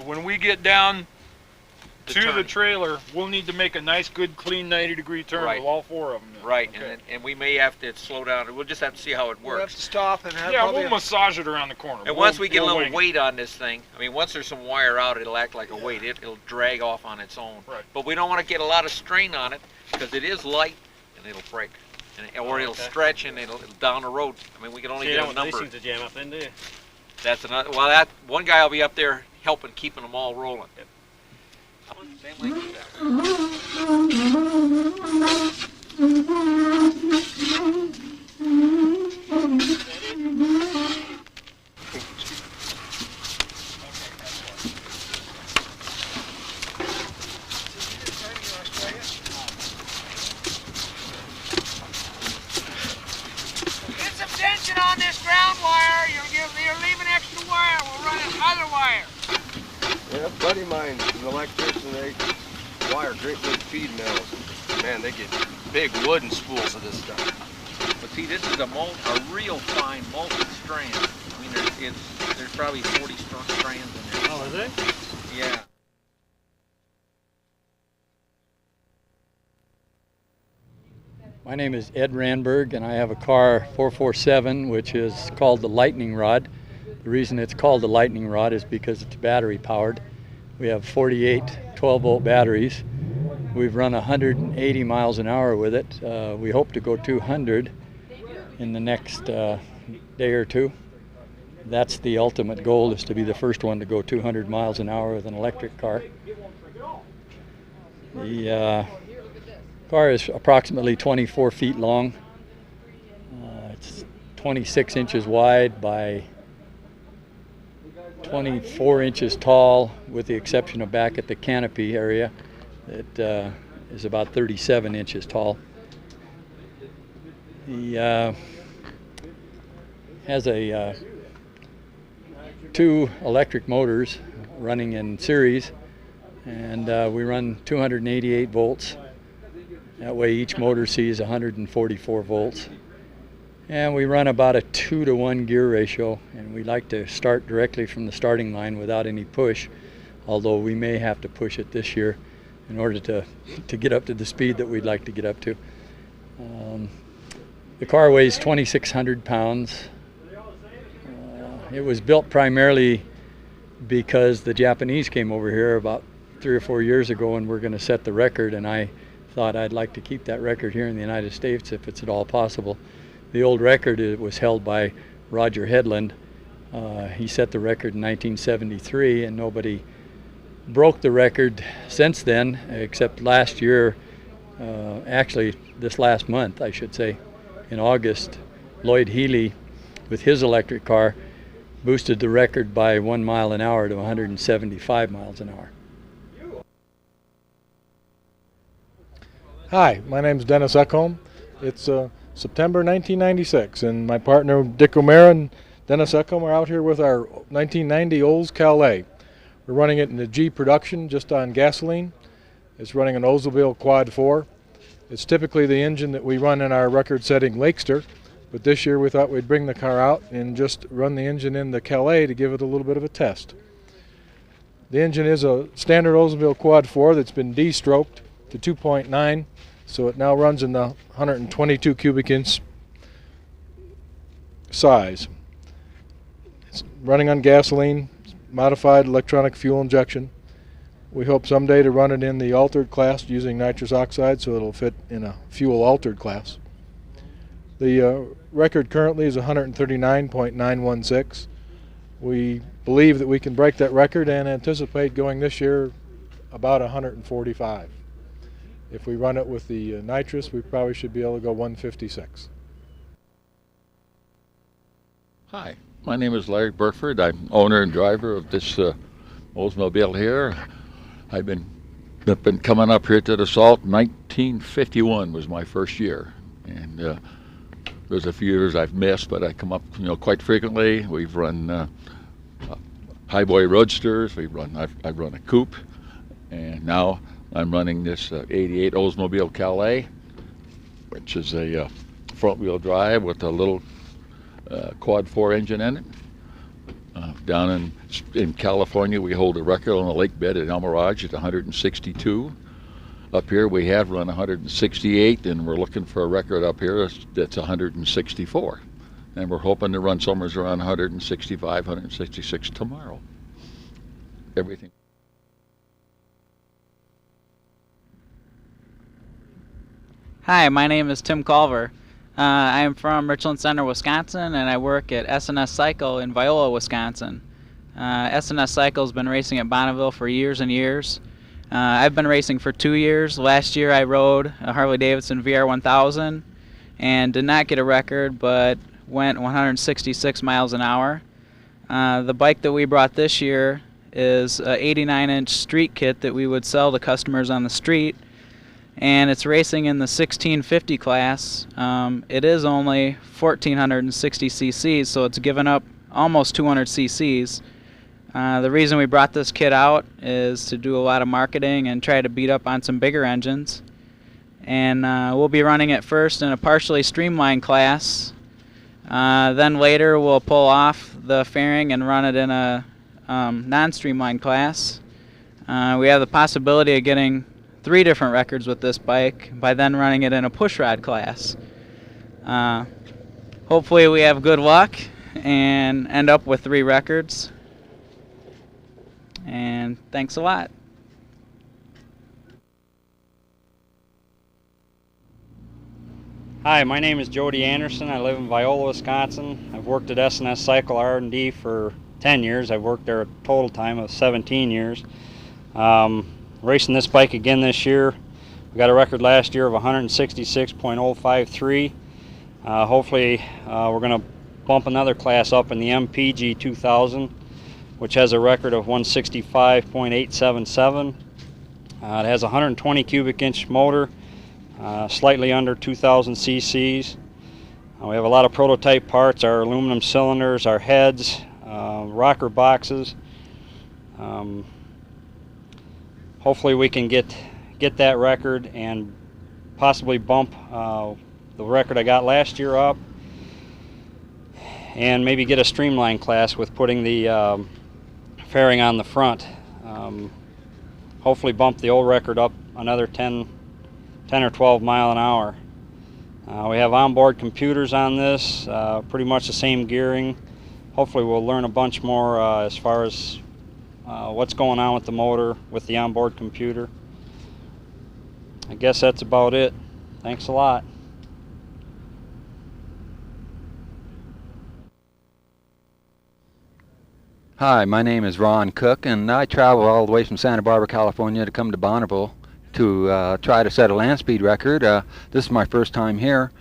When we get down to the trailer, we'll need to make a nice, good, clean 90-degree turn with all four of them. Right, okay. and we may have to slow down. We'll just have to see how it works. We'll have to stop and have we'll massage it around the corner. And once we get a little weight on this thing, I mean, once there's some wire out, it'll act like a weight. It'll drag off on its own. Right. But we don't want to get a lot of strain on it because it is light and it'll break. Or it'll stretch and it'll down the road. I mean, we can only get a number. These things to jam up in, do you? That's another. Well, that one guy will be up there helping, keeping them all rolling. Yep. Same like that. Get some tension on this ground wire. You're leaving extra wire. We'll run other wire. Yeah, a buddy of mine's an electrician. They wire great big feed mills. Man, they get big wooden spools of this stuff. But see, this is a real fine multi-strand. I mean, there's probably 40 strands in there. Oh, is it? Yeah. My name is Ed Randberg, and I have a car 447, which is called the Lightning Rod. The reason it's called the Lightning Rod is because it's battery powered. We have 48 12-volt batteries. We've run 180 miles an hour with it. We hope to go 200 in the next day or two. That's the ultimate goal, is to be the first one to go 200 miles an hour with an electric car. The car is approximately 24 feet long. It's 26 inches wide by 24 inches tall, with the exception of back at the canopy area. It is about 37 inches tall. The has a 2 electric motors running in series, and we run 288 volts. That way each motor sees 144 volts. And we run about a 2-to-1 gear ratio, and we like to start directly from the starting line without any push, although we may have to push it this year in order to get up to the speed that we'd like to get up to. The car weighs 2,600 pounds. It was built primarily because the Japanese came over here about 3 or 4 years ago and were going to set the record, and I thought I'd like to keep that record here in the United States if it's at all possible. The old record was held by Roger Headland. He set the record in 1973, and nobody broke the record since then, except last year, actually this last month, I should say, in August. Lloyd Healy, with his electric car, boosted the record by 1 mile an hour to 175 miles an hour. Hi, my name is Dennis Eckholm. It's September 1996, and my partner Dick O'Mara and Dennis Eckholm are out here with our 1990 Olds Calais. We're running it in the G production, just on gasoline. It's running an Oldsmobile Quad 4. It's typically the engine that we run in our record-setting Lakester, but this year we thought we'd bring the car out and just run the engine in the Calais to give it a little bit of a test. The engine is a standard Oldsmobile Quad 4 that's been de-stroked to 2.9, so it now runs in the 122 cubic inch size. It's running on gasoline, modified electronic fuel injection. We hope someday to run it in the altered class using nitrous oxide, so it'll fit in a fuel altered class. The record currently is 139.916. We believe that we can break that record and anticipate going this year about 145. If we run it with the nitrous, we probably should be able to go 156. Hi, my name is Larry Burkford. I'm owner and driver of this Oldsmobile here. I've been coming up here to the Assoc. 1951 was my first year, and there's a few years I've missed, but I come up, quite frequently. We've run highboy roadsters. I've run a coupe, and now I'm running this 88 Oldsmobile Calais, which is a front-wheel drive with a little quad 4 engine in it. Down in California, we hold a record on the lake bed at El Mirage at 162. Up here, we have run 168, and we're looking for a record up here that's 164. And we're hoping to run somewhere around 165, 166 tomorrow. Everything. Hi, my name is Tim Culver. I am from Richland Center, Wisconsin, and I work at S&S Cycle in Viola, Wisconsin. S&S Cycle has been racing at Bonneville for years and years. I've been racing for 2 years. Last year I rode a Harley-Davidson VR1000 and did not get a record, but went 166 miles an hour. The bike that we brought this year is an 89-inch street kit that we would sell to customers on the street, and it's racing in the 1650 class. It is only 1460 cc's, so it's given up almost 200 cc's. The reason we brought this kit out is to do a lot of marketing and try to beat up on some bigger engines. And we'll be running it first in a partially streamlined class. Then later we'll pull off the fairing and run it in a non-streamlined class. We have the possibility of getting 3 different records with this bike by then running it in a pushrod class. Hopefully we have good luck and end up with 3 records. And thanks a lot. Hi, my name is Jody Anderson. I live in Viola, Wisconsin. I've worked at S&S Cycle R&D for 10 years. I've worked there a total time of 17 years. Racing this bike again this year. We got a record last year of 166.053. Hopefully we're going to bump another class up in the MPG 2000, which has a record of 165.877. It has a 120 cubic inch motor, slightly under 2,000 cc's. We have a lot of prototype parts, our aluminum cylinders, our heads, rocker boxes. Hopefully we can get that record and possibly bump the record I got last year up, and maybe get a streamline class with putting the fairing on the front. Hopefully bump the old record up another 10 or 12 mile an hour. We have onboard computers on this, pretty much the same gearing. Hopefully we'll learn a bunch more as far as what's going on with the motor with the onboard computer. I guess that's about it. Thanks a lot. Hi, my name is Ron Cook, and I travel all the way from Santa Barbara, California to come to Bonneville to try to set a land speed record. This is my first time here.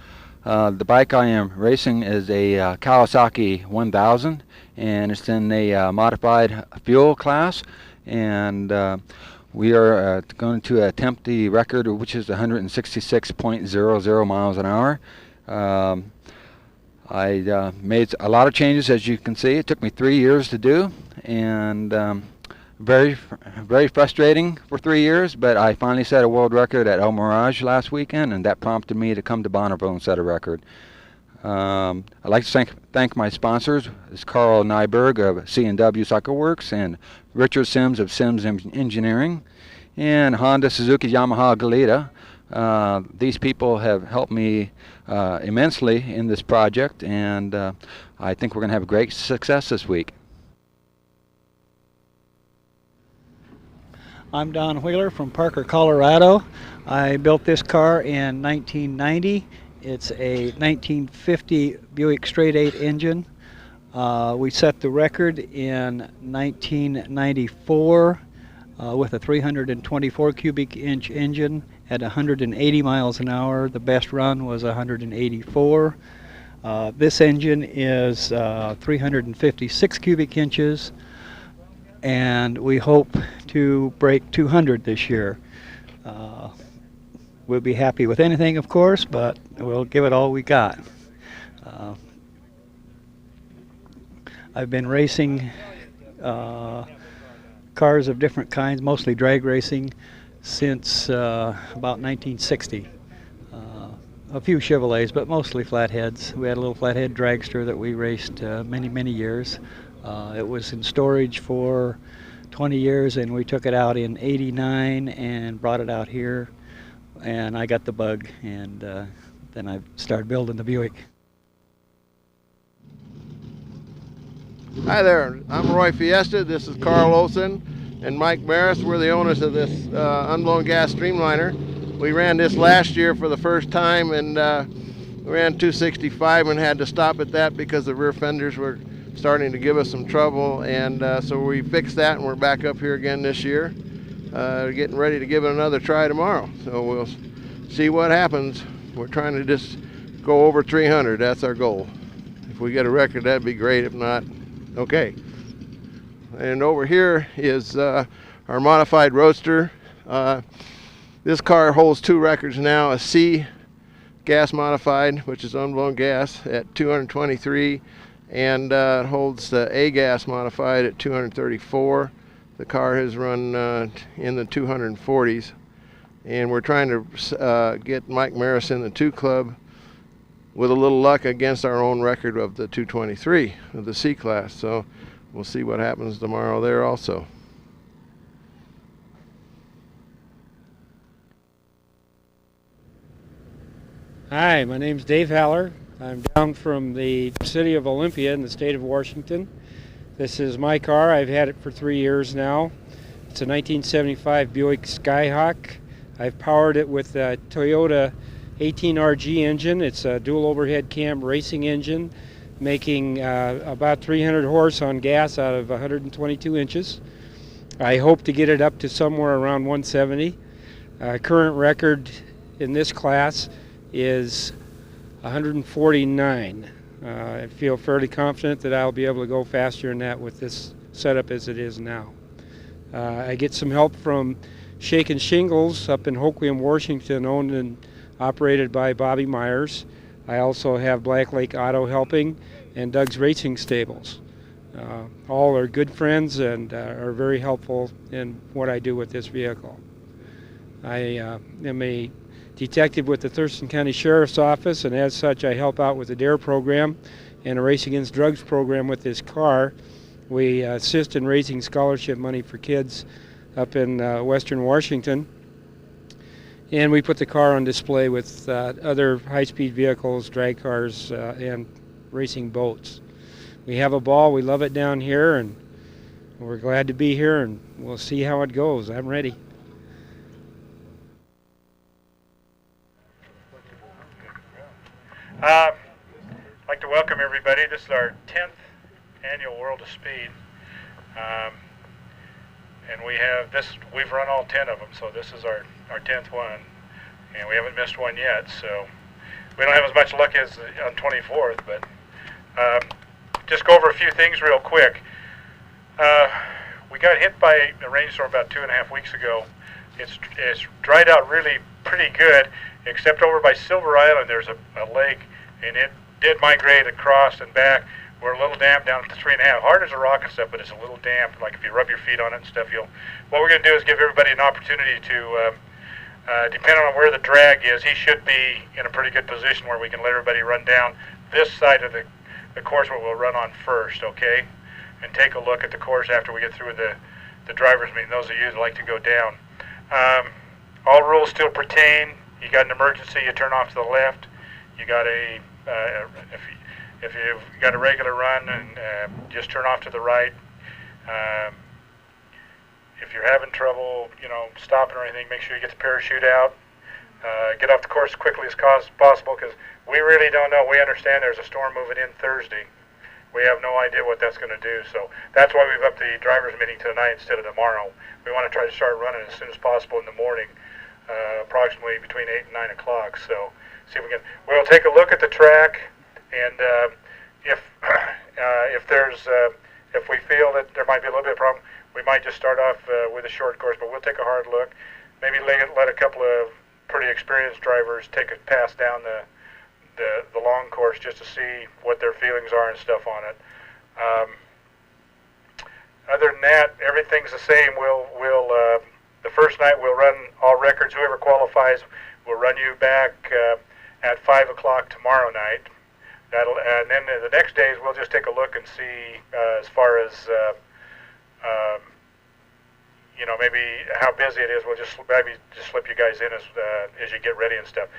The bike I am racing is a Kawasaki 1000, and it's in a modified fuel class, and we are going to attempt the record, which is 166.00 miles an hour. I made a lot of changes, as you can see. It took me 3 years to do, and very frustrating for 3 years, but I finally set a world record at El Mirage last weekend, and that prompted me to come to Bonneville and set a record. I'd like to thank my sponsors. It's Carl Nyberg of C&W Cycle Works, and Richard Sims of Sims Engineering, and Honda, Suzuki, Yamaha, Galita. These people have helped me immensely in this project, and I think we're going to have a great success this week. I'm Don Wheeler from Parker, Colorado. I built this car in 1990. It's a 1950 Buick Straight 8 engine. We set the record in 1994 with a 324 cubic inch engine at 180 miles an hour. The best run was 184. This engine is 356 cubic inches, and we hope to break 200 this year. We'll be happy with anything, of course, but we'll give it all we got. I've been racing cars of different kinds, mostly drag racing, since about 1960. A few Chevrolets, but mostly flatheads. We had a little flathead dragster that we raced many years. It was in storage for 20 years, and we took it out in '89 and brought it out here, and I got the bug, and then I started building the Buick. Hi there, I'm Roy Fiesta, this is Carl Olson and Mike Maris. We're the owners of this unblown gas streamliner. We ran this last year for the first time, and we ran 265 and had to stop at that because the rear fenders were starting to give us some trouble, and so we fixed that and we're back up here again this year. Getting ready to give it another try tomorrow, so we'll see what happens. We're trying to just go over 300, that's our goal. If we get a record, that'd be great. If not, okay. And over here is our modified roadster. This car holds 2 records now, a C gas modified, which is unblown gas, at 223, and it holds the A gas modified at 234. The car has run in the 240s, and we're trying to get Mike Maris in the 2 Club with a little luck against our own record of the 223 of the C class. So we'll see what happens tomorrow there also. Hi, my name's Dave Haller. I'm down from the city of Olympia in the state of Washington. This is my car. I've had it for 3 years now. It's a 1975 Buick Skyhawk. I've powered it with a Toyota 18RG engine. It's a dual overhead cam racing engine, making about 300 horse on gas out of 122 inches. I hope to get it up to somewhere around 170. Current record in this class is 149. I feel fairly confident that I'll be able to go faster than that with this setup as it is now. I get some help from Shakin' Shingles up in Hoquiam, Washington, owned and operated by Bobby Myers. I also have Black Lake Auto helping, and Doug's Racing Stables. All are good friends and are very helpful in what I do with this vehicle. I am a detective with the Thurston County Sheriff's Office, and as such I help out with the DARE program and a Race Against Drugs program with this car. We assist in raising scholarship money for kids up in western Washington, and we put the car on display with other high-speed vehicles, drag cars, and racing boats. We have a ball. We love it down here, and we're glad to be here, and we'll see how it goes. I'm ready. I'd like to welcome everybody. This is our 10th annual World of Speed. And we've run all 10 of them, so this is our 10th one. And we haven't missed one yet, so we don't have as much luck as on 24th, but just go over a few things real quick. We got hit by a rainstorm about 2.5 weeks ago. It's dried out really pretty good, except over by Silver Island there's a lake, and it did migrate across and back. We're a little damp down at the 3.5. Hard as a rock and stuff, but it's a little damp. Like if you rub your feet on it and stuff, what we're going to do is give everybody an opportunity to, depending on where the drag is, he should be in a pretty good position where we can let everybody run down this side of the course where we'll run on first, okay? And take a look at the course after we get through the driver's meeting, those of you that like to go down. All rules still pertain. You got an emergency, you turn off to the left. You got if you've got a regular run, and just turn off to the right. If you're having trouble, stopping or anything, make sure you get the parachute out. Get off the course as quickly as possible, because we really don't know. We understand there's a storm moving in Thursday. We have no idea what that's going to do, so that's why we've upped the driver's meeting tonight instead of tomorrow. We want to try to start running as soon as possible in the morning, approximately between 8 and 9 o'clock. So see if we can. We'll take a look at the track, and if we feel that there might be a little bit of problem, we might just start off with a short course. But we'll take a hard look. Maybe let a couple of pretty experienced drivers take a pass down the long course just to see what their feelings are and stuff on it. Other than that, everything's the same. We'll the first night we'll run all records. Whoever qualifies, we'll run you back at 5 o'clock tomorrow night. And then the next days we'll just take a look and see as far as you know, maybe how busy it is. We'll just maybe just slip you guys in as you get ready and stuff.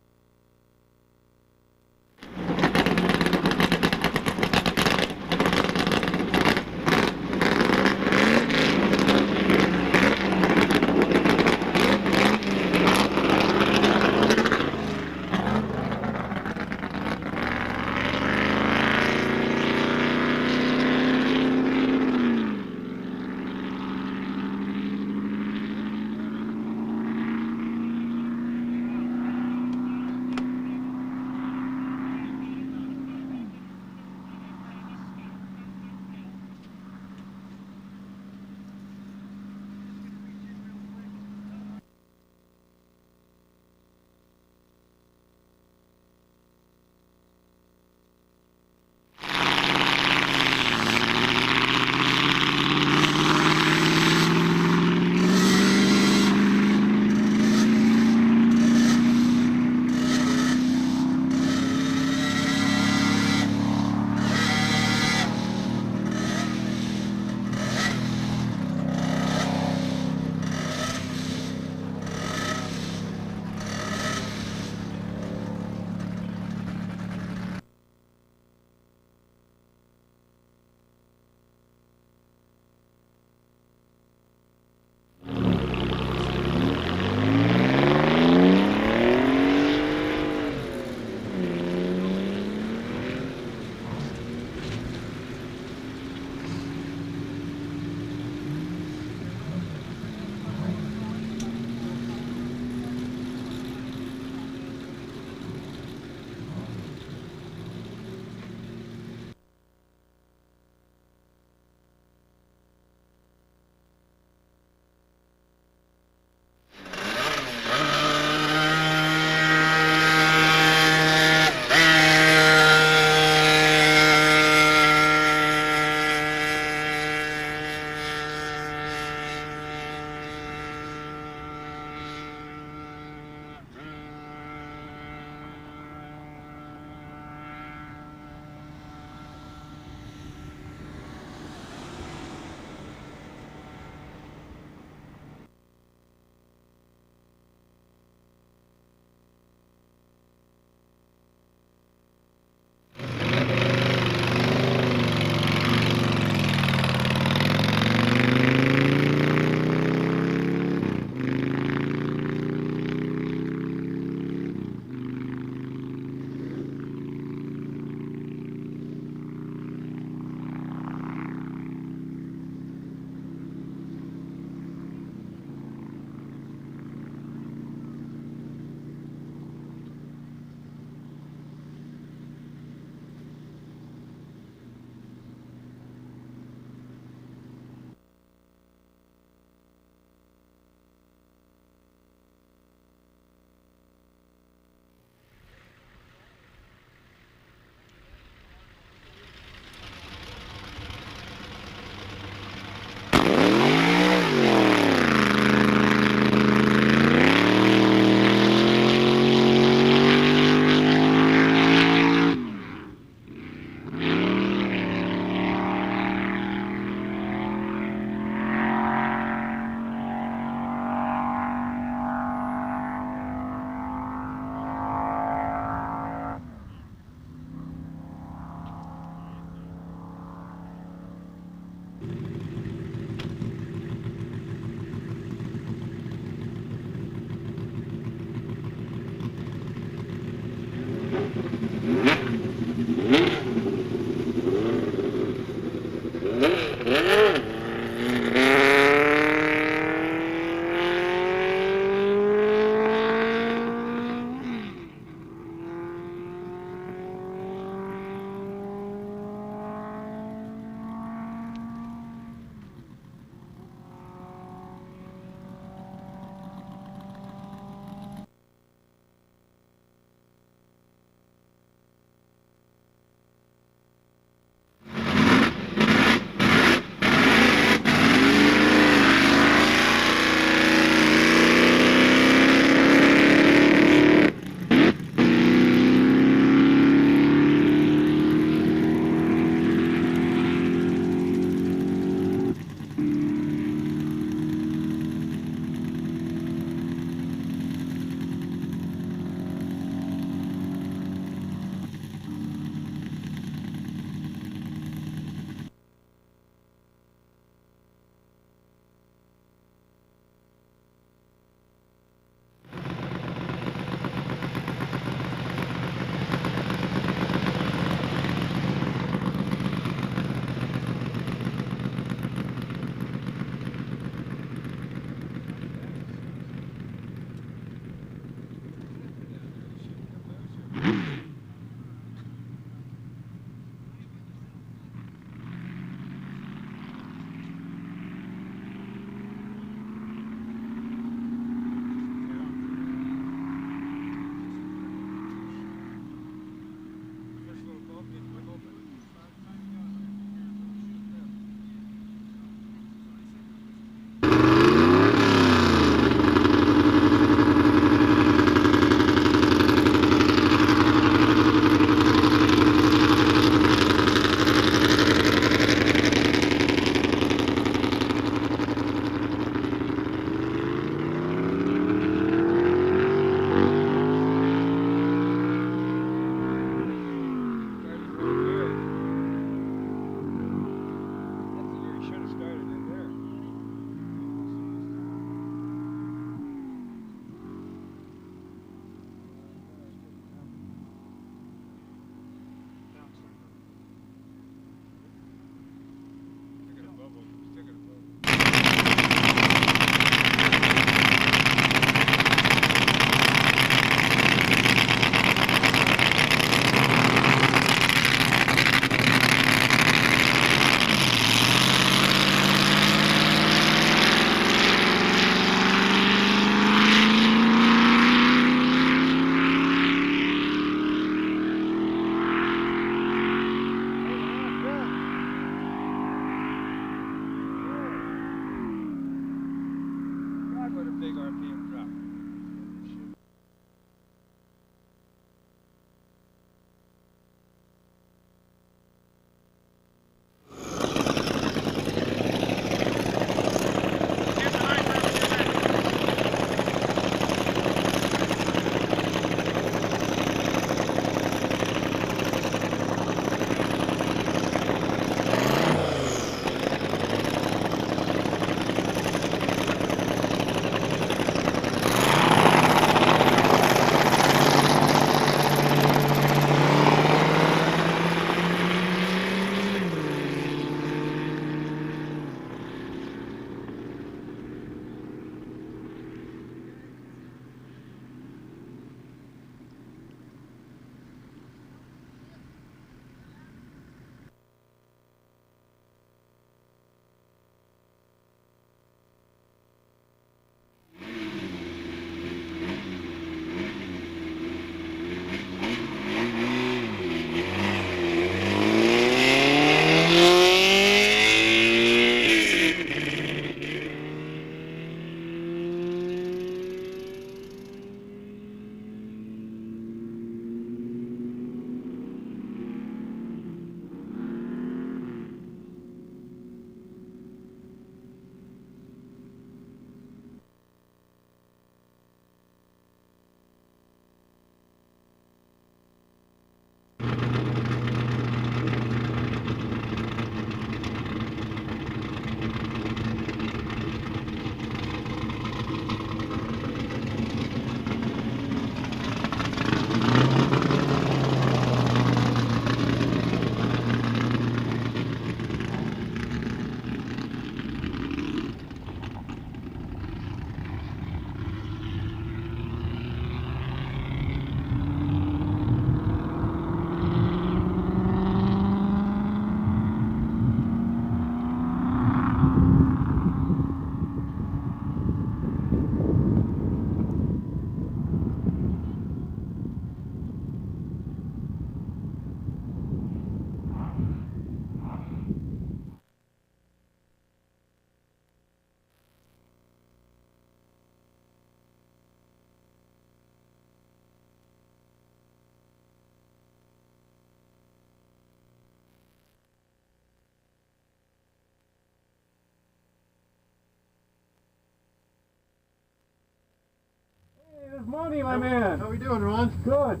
Good morning, my man. How we doing, Ron? Good.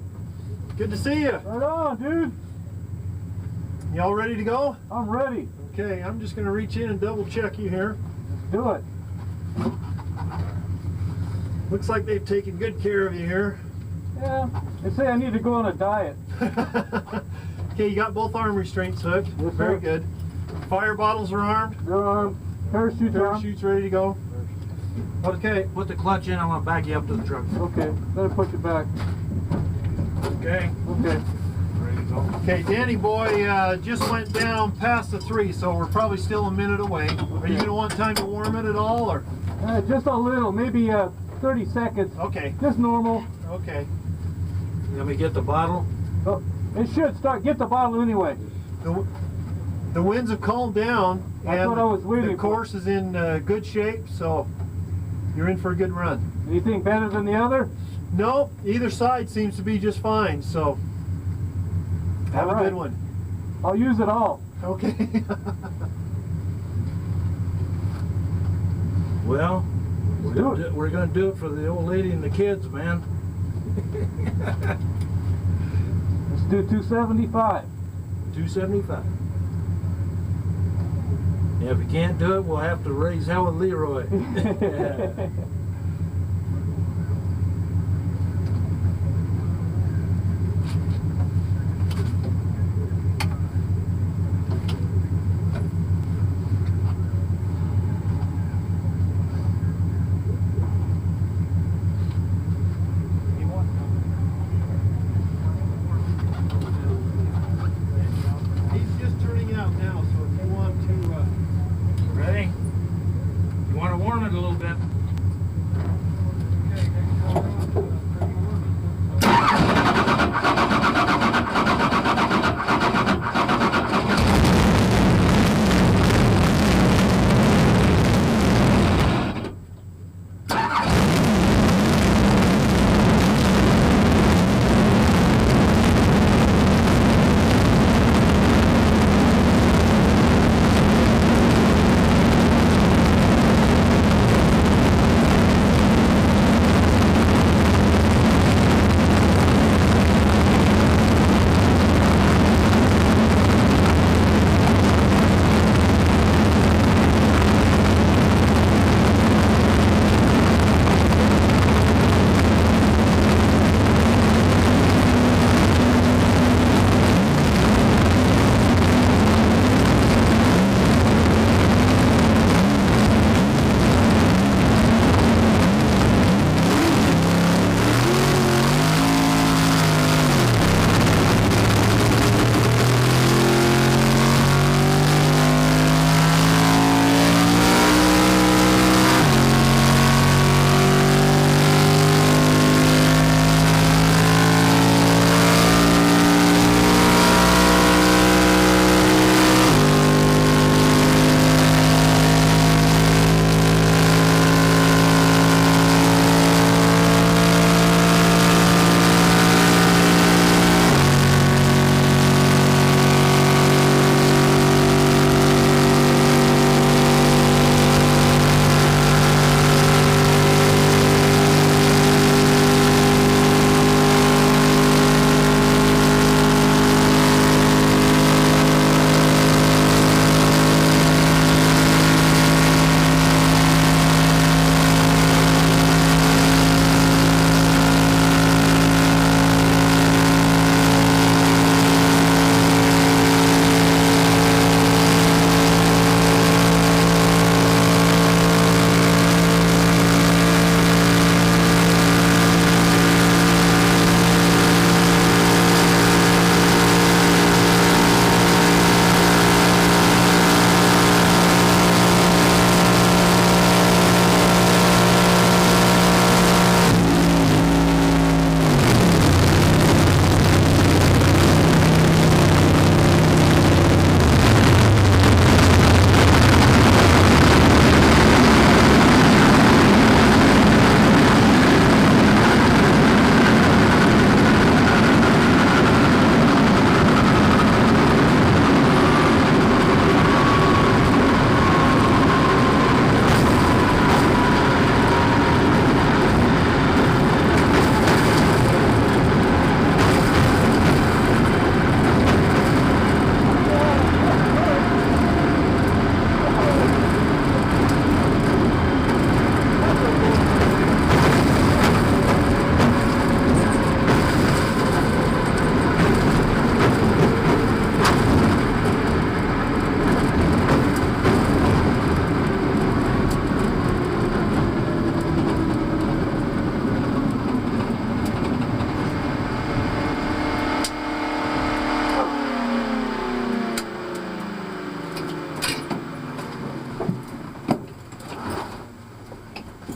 Good to see you. Right on, dude. You all ready to go? I'm ready. Okay, I'm just going to reach in and double check you here. Let's do it. Looks like they've taken good care of you here. Yeah, they say I need to go on a diet. Okay, you got both arm restraints hooked. Yes, Very sir. good. Fire bottles are armed. They're armed. Parachute's ready to go. Okay. Put the clutch in. I want to back you up to the truck. Okay, better push it back. Okay. Okay. Ready to go. Okay, Danny boy just went down past the 3, so we're probably still a minute away. Okay. Are you going to want time to warm it at all, or? Just a little, maybe 30 seconds. Okay. Just normal. Okay. Let me get the bottle. Oh, it should start. Get the bottle anyway. The winds have calmed down. That's and what I was waiting the course is in good shape, so you're in for a good run. Anything better than the other? No, either side seems to be just fine, so have a good one. I'll use it all. Okay. Well, we're gonna do it for the old lady and the kids, man. Let's do 275. 275. And if you can't do it, we'll have to raise hell with Leroy. Yeah.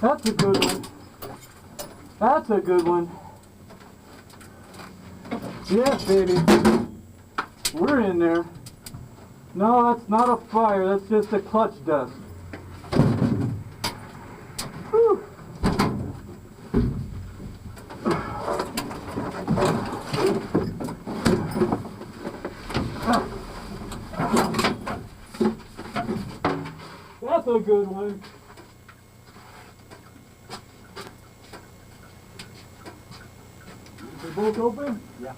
That's a good one. That's a good one. Yes, baby. We're in there. No, that's not a fire. That's just a clutch dust. Whew. That's a good one. They're both open? Yeah.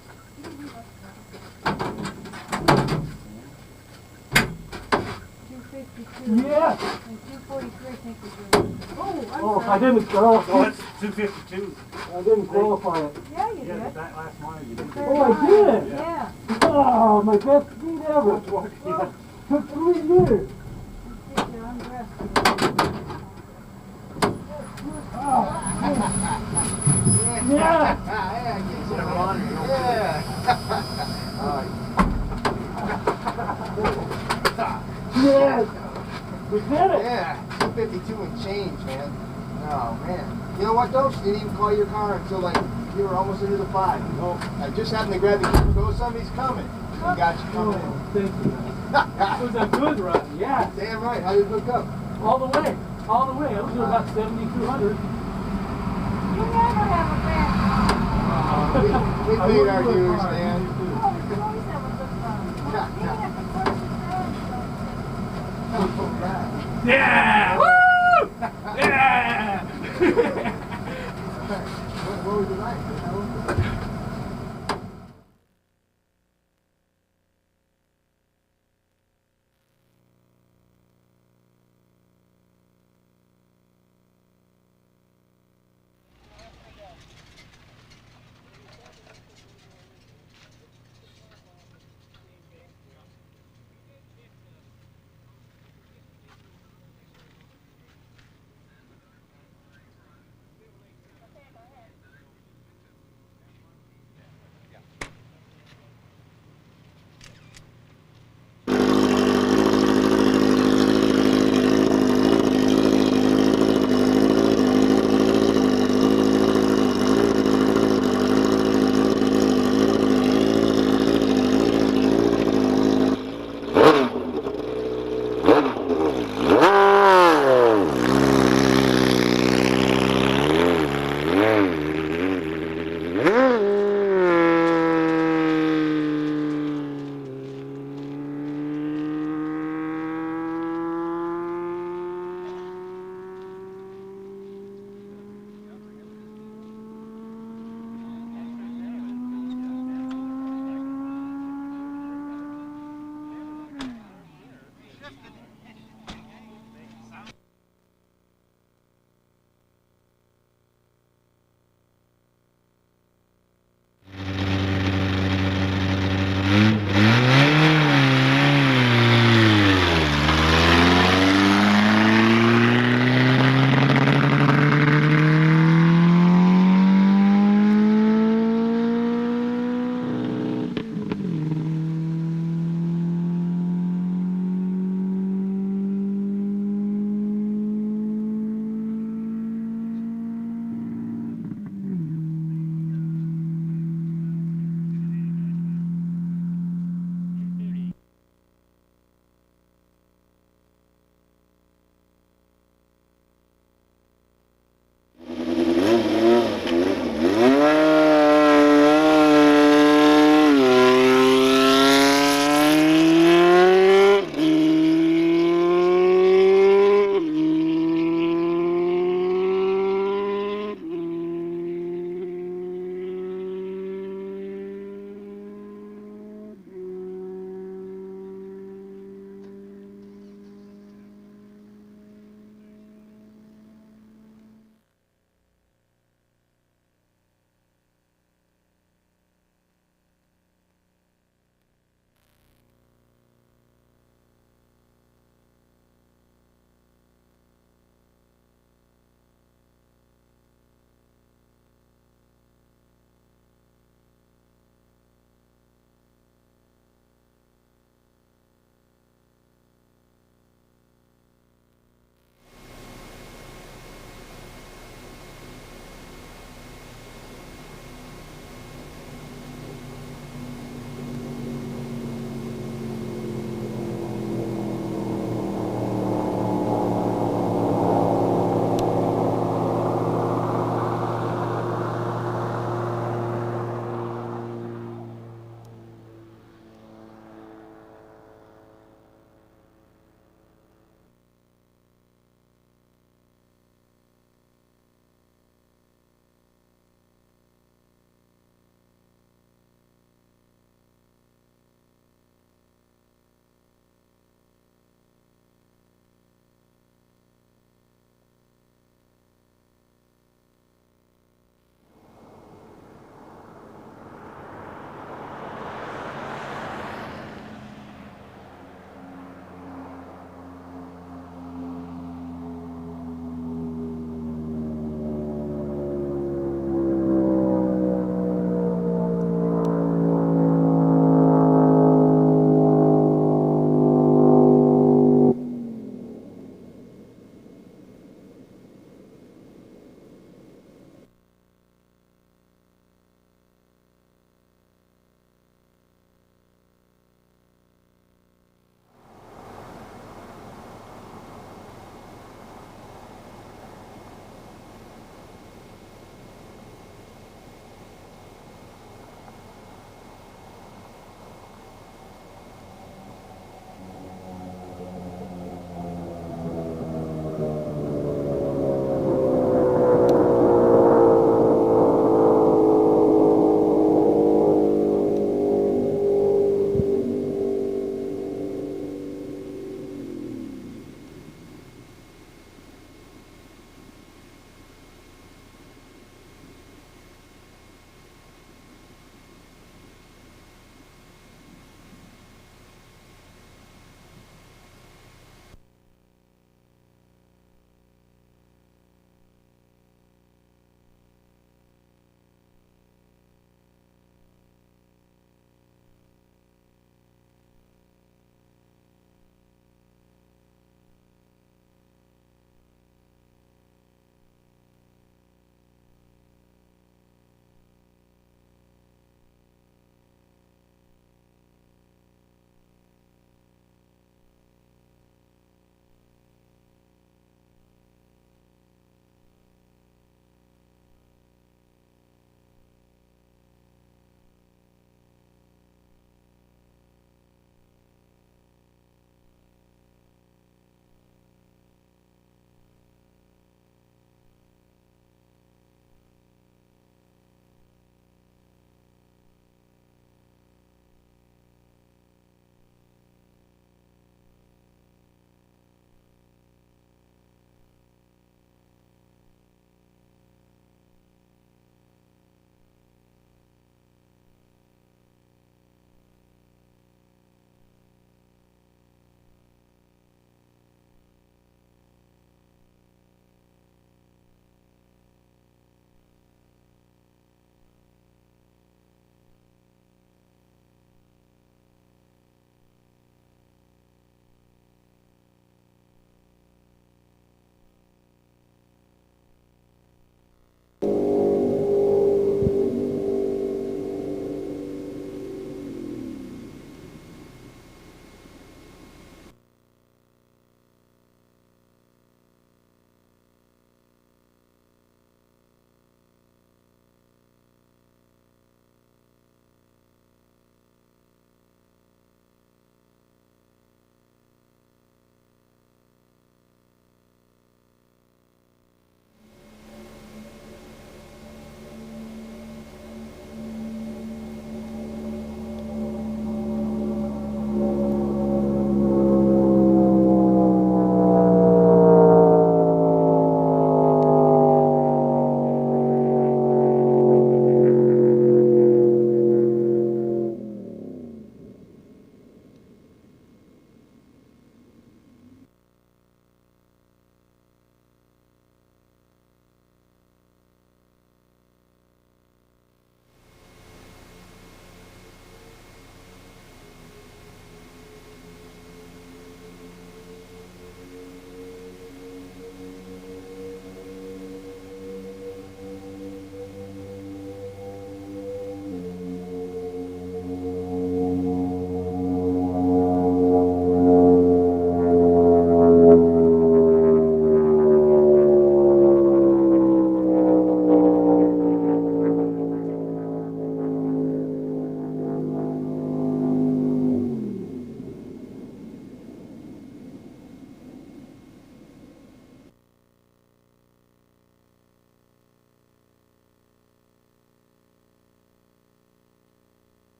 Yes. And 243, I think was good. Oh, I didn't. Oh, it's 252. I didn't qualify it. Yeah, you did. That last mile you did. Oh, I did. Yeah. Oh, my best speed ever. Took 3 years. Yeah. Yes. We did it. Yeah, 252 and change, man. Oh, man. You know what, though? She didn't even call your car until, like, you were almost into the 5. No, I just happened to grab the key. Go, somebody's coming. We got you coming in. Thank you. It was a good run, yeah. Damn right. How did it hook up? All the way. All the way. I was doing about 7,200. You never have a bad We made our dues, man. Oh, you always have a good run. Even if the person's bad, Yeah! Woo! Yeah! What was it like?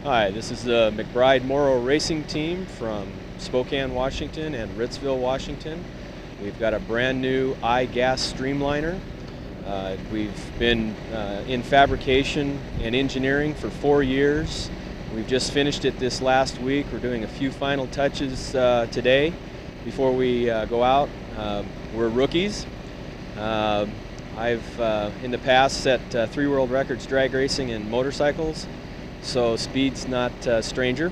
Hi, this is the McBride Morrow Racing Team from Spokane, Washington and Ritzville, Washington. We've got a brand new iGas streamliner. We've been in fabrication and engineering for 4 years. We've just finished it this last week. We're doing a few final touches today before we go out. We're rookies. I've in the past set 3 world records drag racing and motorcycles, so speed's not a stranger.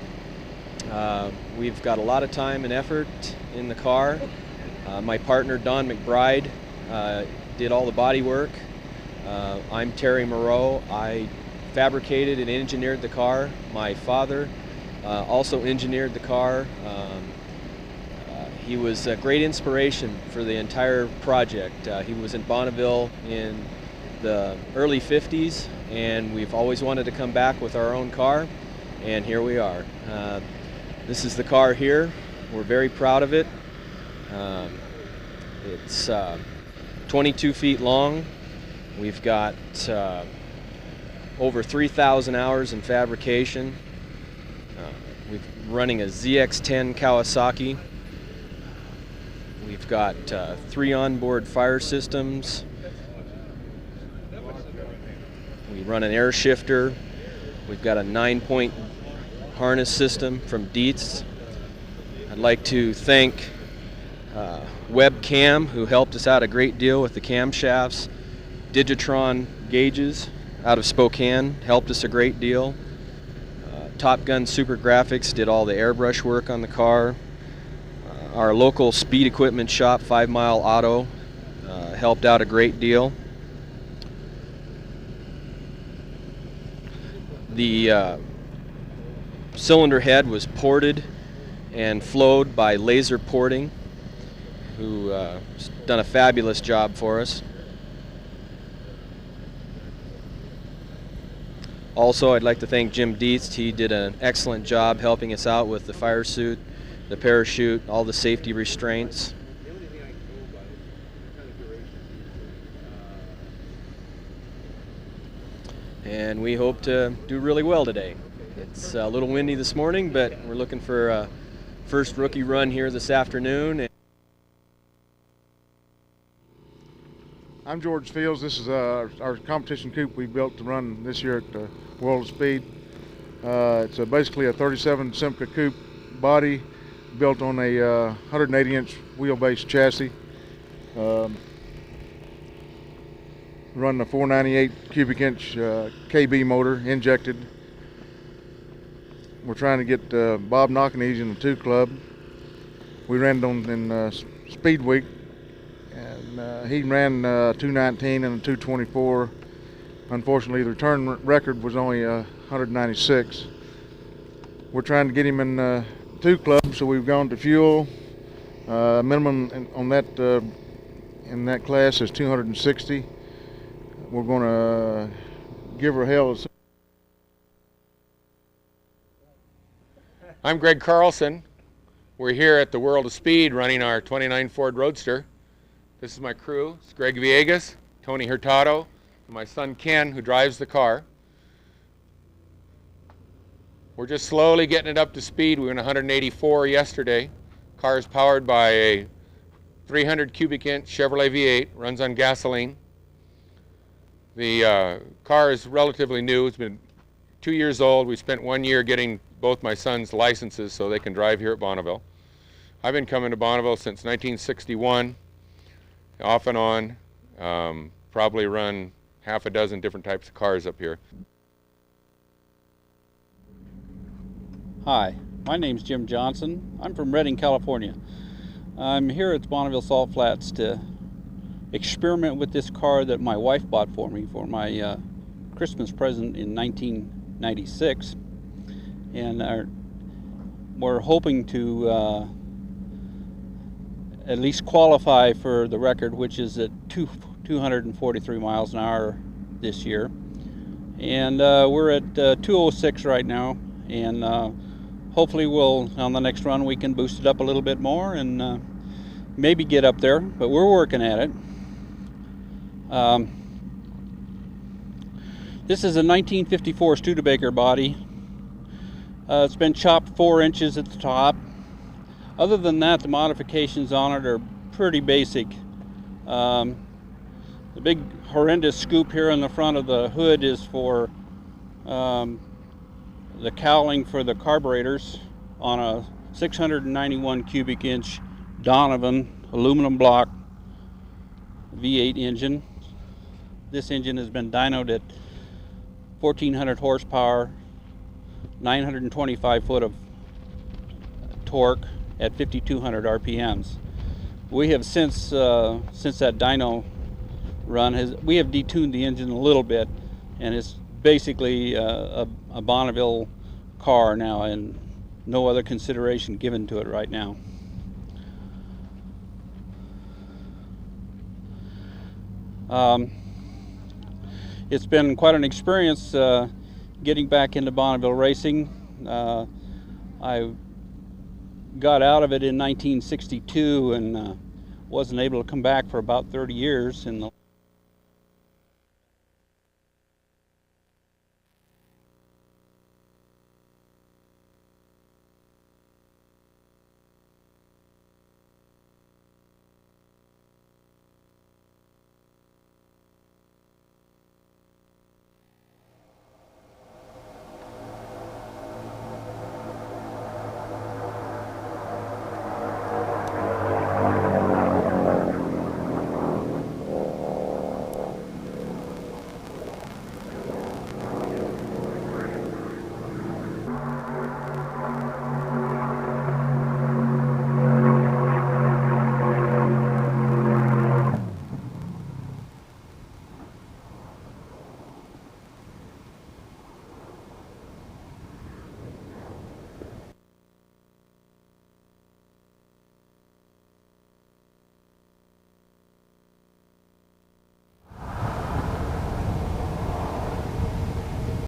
We've got a lot of time and effort in the car. My partner Don McBride did all the body work. I'm Terry Moreau. I fabricated and engineered the car. My father also engineered the car. He was a great inspiration for the entire project. He was in Bonneville in the early 50s, and we've always wanted to come back with our own car, and here we are. This is the car here. We're very proud of it. It's 22 feet long. We've got over 3,000 hours in fabrication. We're running a ZX-10 Kawasaki. We've got 3 onboard fire systems. We run an air shifter. We've got a 9-point harness system from Dietz. I'd like to thank Webcam, who helped us out a great deal with the camshafts. Digitron gauges out of Spokane helped us a great deal. Top Gun Super Graphics did all the airbrush work on the car. Our local speed equipment shop, 5 Mile Auto, helped out a great deal. The cylinder head was ported and flowed by Laser Porting, who done a fabulous job for us. Also, I'd like to thank Jim Dietz. He did an excellent job helping us out with the fire suit, the parachute, all the safety restraints. And we hope to do really well today. It's a little windy this morning, but we're looking for a first rookie run here this afternoon. I'm George Fields. This is our competition coupe we built to run this year at the World of Speed. It's basically a 37 Simca coupe body built on a 180-inch wheelbase chassis. Running a 498 cubic inch KB motor injected. We're trying to get Bob Knockenese in the 2 Club. We ran it in Speed Week, and he ran 219 and a 224. Unfortunately, the return record was only 196. We're trying to get him in 2 Club, so we've gone to fuel. Minimum on that in that class is 260. We're going to give her hell. I'm Greg Carlson. We're here at the World of Speed running our 29 Ford Roadster. This is my crew. It's Greg Villegas, Tony Hurtado, and my son Ken, who drives the car. We're just slowly getting it up to speed. We went 184 yesterday. Car is powered by a 300 cubic inch Chevrolet V8, runs on gasoline. The car is relatively new. It's been 2 years old. We spent 1 year getting both my sons' licenses so they can drive here at Bonneville. I've been coming to Bonneville since 1961, off and on. Probably run half a dozen different types of cars up here. Hi, my name's Jim Johnson. I'm from Redding, California. I'm here at Bonneville Salt Flats to experiment with this car that my wife bought for me for my Christmas present in 1996, and we're hoping to at least qualify for the record, which is at 243 miles an hour this year, and we're at 206 right now, and hopefully on the next run we can boost it up a little bit more and maybe get up there, but we're working at it. This is a 1954 Studebaker body. It's been chopped 4 inches at the top. Other than that, the modifications on it are pretty basic. The big horrendous scoop here in the front of the hood is for the cowling for the carburetors on a 691 cubic inch Donovan aluminum block V8 engine. This engine has been dynoed at 1400 horsepower, 925 foot of torque at 5200 RPMs. We have since that dyno run, we have detuned the engine a little bit, and it's basically a Bonneville car now, and no other consideration given to it right now. It's been quite an experience getting back into Bonneville racing. I got out of it in 1962 and wasn't able to come back for about 30 years.